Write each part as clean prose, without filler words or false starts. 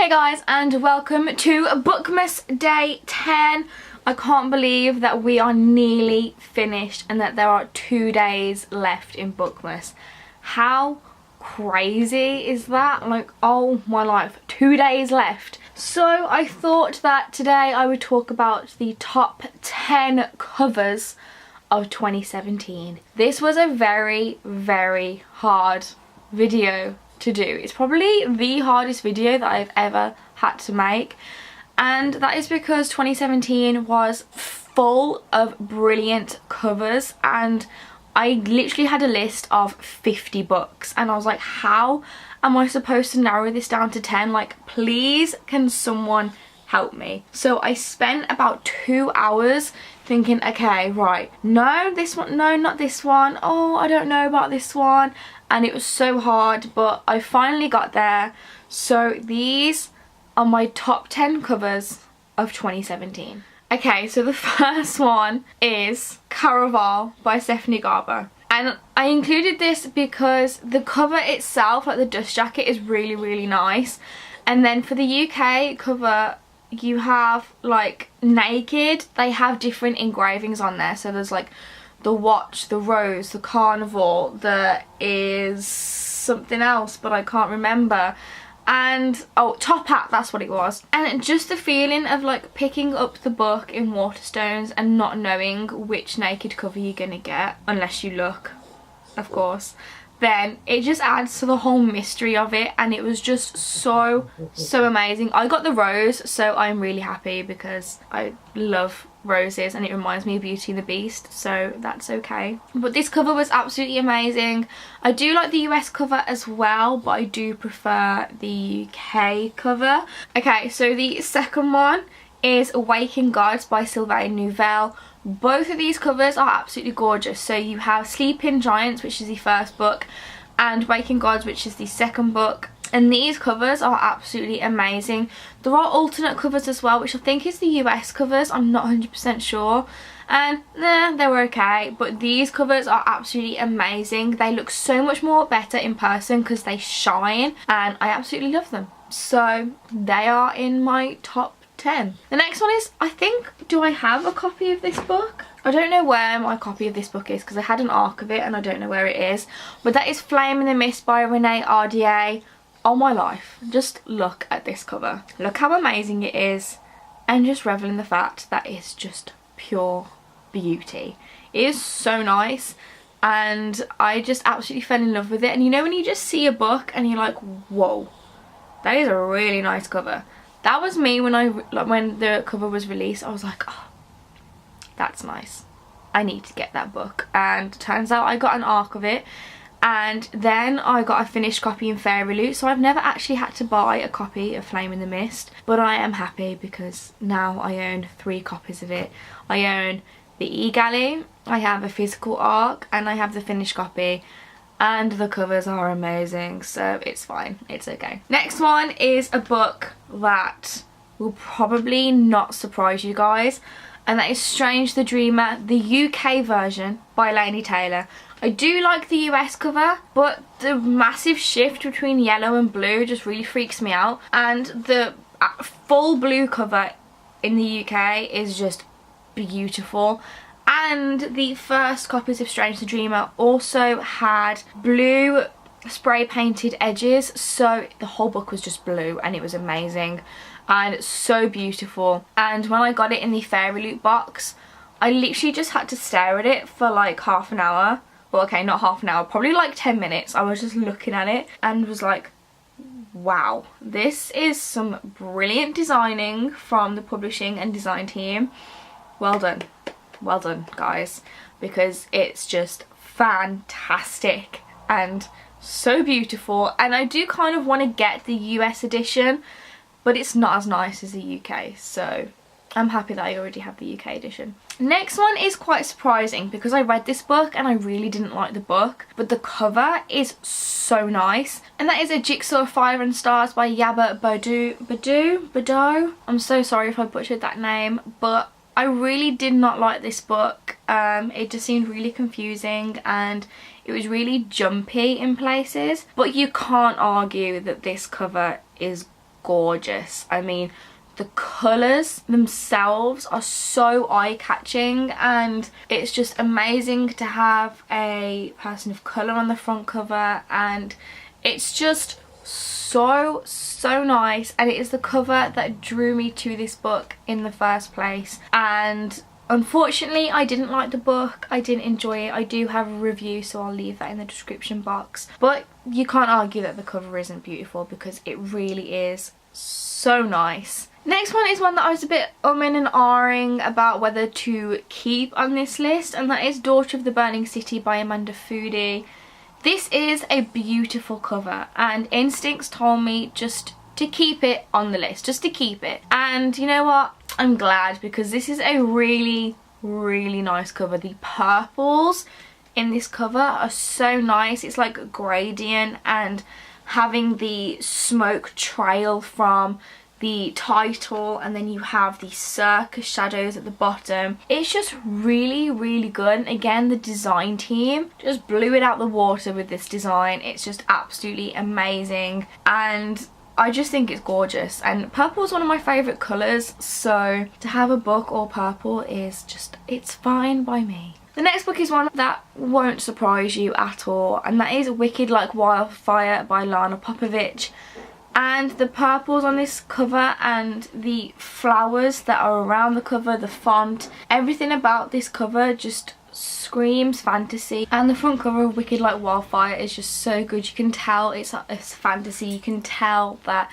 Hey guys, and welcome to BOOKMAS Day 10. I can't believe that we are nearly finished and that there are 2 days left in BOOKMAS. How crazy is that? Like, oh my life, 2 days left. So I thought that today I would talk about the top 10 covers of 2017. This was a very, very hard video to do. It's probably the hardest video that I've ever had to make, and that is because 2017 was full of brilliant covers, and I literally had a list of 50 books and I was like, how am I supposed to narrow this down to 10? Like, please can someone help me? So I spent about 2 hours thinking, okay, right, no, this one, no, not this one, oh, I don't know about this one. And it was so hard, but I finally got there. So these are my top 10 covers of 2017. Okay, so the first one is CARAVAL by Stephanie Garber. And I included this because the cover itself, like the dust jacket, is really, really nice. And then for the UK cover, you have like naked, they have different engravings on there. So there's like the watch, the rose, the carnival, there is something else but I can't remember, and oh, top hat, that's what it was. And just the feeling of like picking up the book in Waterstones and not knowing which naked cover you're gonna get, unless you look, of course, then it just adds to the whole mystery of it, and it was just so amazing. I got the rose, so I'm really happy because I love roses and it reminds me of Beauty and the Beast, so that's okay. But this cover was absolutely amazing. I do like the US cover as well, but I do prefer the UK cover. Okay, so the second one is Awakened Gods by Sylvain Nouvelle. Both of these covers are absolutely gorgeous. So you have Sleeping Giants, which is the first book, and Waking Gods, which is the second book. And these covers are absolutely amazing. There are alternate covers as well, which I think is the US covers. I'm not 100% sure. And they were okay. But these covers are absolutely amazing. They look so much more better in person because they shine. And I absolutely love them. So they are in my top 10. The next one is, I think, do I have a copy of this book? I don't know where my copy of this book is because I had an arc of it and I don't know where it is. But that is Flame in the Mist by Renee Ardier. Oh my life, just look at this cover. Look how amazing it is, and just revel in the fact that it's just pure beauty. It is so nice, and I just absolutely fell in love with it. And you know when you just see a book and you're like, whoa, that is a really nice cover. That was me when when the cover was released. I was like, oh, that's nice. I need to get that book. And turns out I got an arc of it. And then I got a finished copy in Fairy Loot, so I've never actually had to buy a copy of Flame in the Mist. But I am happy because now I own 3 copies of it. I own the e-galley, I have a physical arc, and I have the finished copy. And the covers are amazing, so it's fine, it's okay. Next one is a book that will probably not surprise you guys, and that is Strange the Dreamer, the UK version by Laini Taylor. I do like the US cover, but the massive shift between yellow and blue just really freaks me out. And the full blue cover in the UK is just beautiful. And the first copies of Strange the Dreamer also had blue spray painted edges, so the whole book was just blue and it was amazing and so beautiful. And when I got it in the Fairy Loot box, I literally just had to stare at it for like half an hour. Well, okay, not half an hour, probably like 10 minutes. I was just looking at it and was like, wow, this is some brilliant designing from the publishing and design team. Well done. Well done, guys, because it's just fantastic and so beautiful. And I do kind of want to get the US edition, but it's not as nice as the UK, so I'm happy that I already have the UK edition. Next one is quite surprising because I read this book and I really didn't like the book, but the cover is so nice. And that is A Jigsaw of Fire and Stars by Yaba Bado. I'm so sorry if I butchered that name, but I really did not like this book. It just seemed really confusing and it was really jumpy in places. But you can't argue that this cover is gorgeous. I mean, the colours themselves are so eye-catching, and it's just amazing to have a person of colour on the front cover, and it's just so nice. And it is the cover that drew me to this book in the first place, and unfortunately I didn't like the book, I didn't enjoy it. I do have a review, so I'll leave that in the description box, but you can't argue that the cover isn't beautiful because it really is so nice. Next one is one that I was a bit umming and ahhing about whether to keep on this list, and that is Daughter of the Burning City by Amanda Foody. This is a beautiful cover, and instincts told me just to keep it on the list, just to keep it. And you know what? I'm glad, because this is a really nice cover. The purples in this cover are so nice. It's like a gradient, and having the smoke trail from the title, and then you have the circus shadows at the bottom. It's just really good. And again, the design team just blew it out the water with this design. It's just absolutely amazing, and I just think it's gorgeous. And purple is one of my favourite colours, so to have a book all purple is just, it's fine by me. The next book is one that won't surprise you at all, and that is Wicked Like Wildfire by Lana Popovich. And the purples on this cover and the flowers that are around the cover, the font, everything about this cover just screams fantasy. And the front cover of Wicked Like Wildfire is just so good. You can tell it's fantasy. You can tell that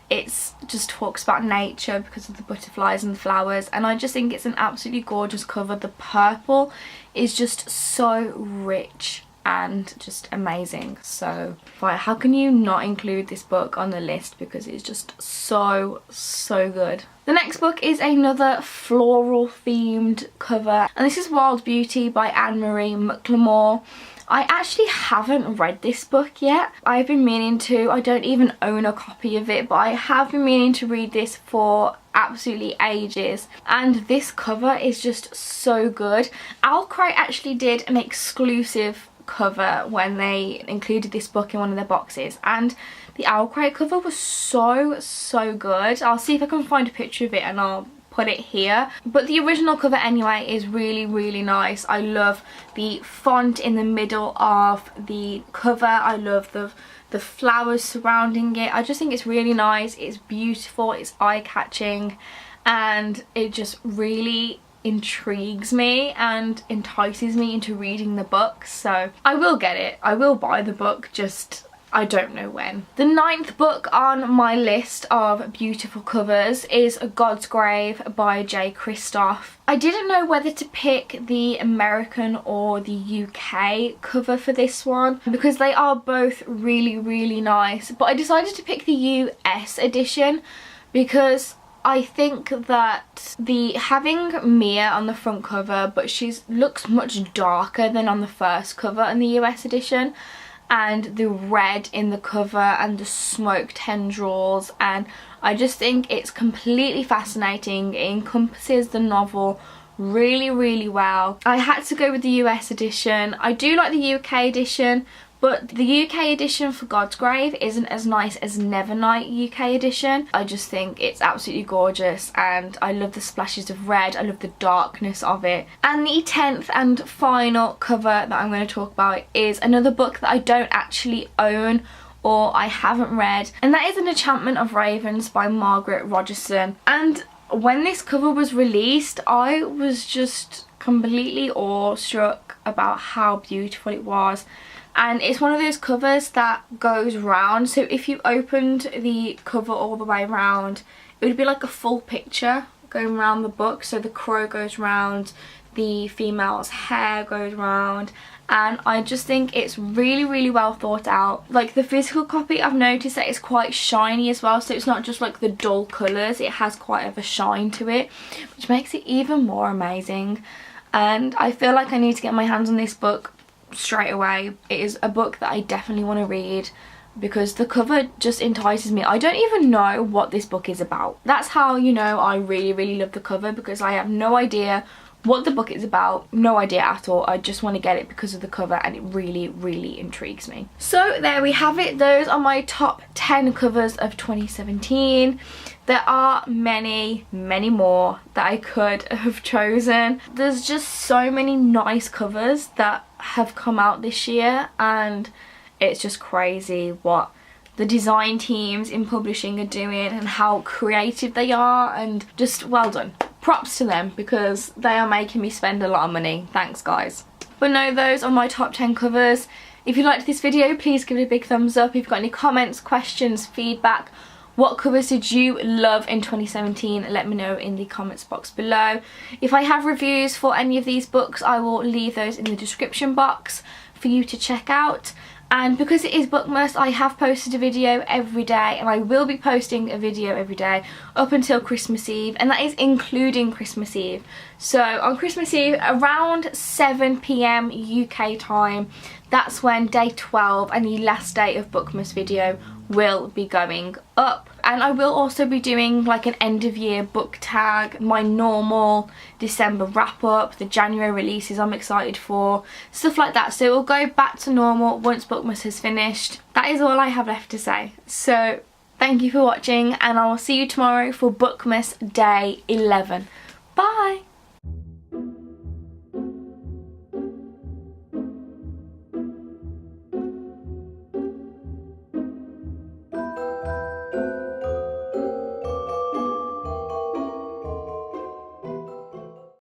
it's just talks about nature because of the butterflies and the flowers, and I just think it's an absolutely gorgeous cover. The purple is just so rich and just amazing. So how can you not include this book on the list, because it's just so good. The next book is another floral themed cover, and this is Wild Beauty by Anne-Marie McLemore. I actually haven't read this book yet. I've been meaning to. I don't even own a copy of it, but I have been meaning to read this for absolutely ages, and this cover is just so good. OwlCrate actually did an exclusive cover when they included this book in one of their boxes, and the OwlCrate cover was so good. I'll see if I can find a picture of it and I'll put it here, but the original cover anyway is really nice. I love the font in the middle of the cover. I love the flowers surrounding it. I just think it's really nice. It's beautiful, it's eye-catching, and it just really intrigues me and entices me into reading the book. So I will get it, I will buy the book, just I don't know when. The 9th book on my list of beautiful covers is God's Grave by J. Kristoff. I didn't know whether to pick the American or the UK cover for this one because they are both really nice, but I decided to pick the US edition because I think that having Mia on the front cover, but she looks much darker than on the first cover in the US edition, and the red in the cover and the smoke tendrils, and I just think it's completely fascinating. It encompasses the novel really well. I had to go with the US edition. I do like the UK edition, but the UK edition for God's Grave isn't as nice as Nevernight UK edition. I just think it's absolutely gorgeous, and I love the splashes of red. I love the darkness of it. And the 10th and final cover that I'm going to talk about is another book that I don't actually own or I haven't read, and that is An Enchantment of Ravens by Margaret Rogerson. And when this cover was released, I was just completely awestruck about how beautiful it was. And it's one of those covers that goes round, so if you opened the cover all the way around, it would be like a full picture going around the book. So the crow goes round, the female's hair goes round, and I just think it's really well thought out. Like the physical copy, I've noticed that it's quite shiny as well, so it's not just like the dull colours, it has quite of a shine to it, which makes it even more amazing. And I feel like I need to get my hands on this book straight away. It is a book that I definitely want to read because the cover just entices me. I don't even know what this book is about. That's how you know I really love the cover, because I have no idea what the book is about, no idea at all. I just want to get it because of the cover, and it really, really intrigues me. So there we have it. Those are my top 10 covers of 2017. There are many, many more that I could have chosen. There's just so many nice covers that have come out this year, and it's just crazy what the design teams in publishing are doing and how creative they are, and just well done. Props to them, because they are making me spend a lot of money. Thanks guys. But no, those are my top 10 covers. If you liked this video, please give it a big thumbs up. If you've got any comments, questions, feedback, what covers did you love in 2017? Let me know in the comments box below. If I have reviews for any of these books, I will leave those in the description box for you to check out. And because it is Bookmas, I have posted a video every day, and I will be posting a video every day up until Christmas Eve, and that is including Christmas Eve. So on Christmas Eve, around 7 PM UK time, that's when day 12 and the last day of Bookmas video will be going up. And I will also be doing like an end of year book tag, my normal December wrap up, the January releases I'm excited for, stuff like that. So it will go back to normal once Bookmas has finished. That is all I have left to say. So thank you for watching, and I will see you tomorrow for Bookmas day 11.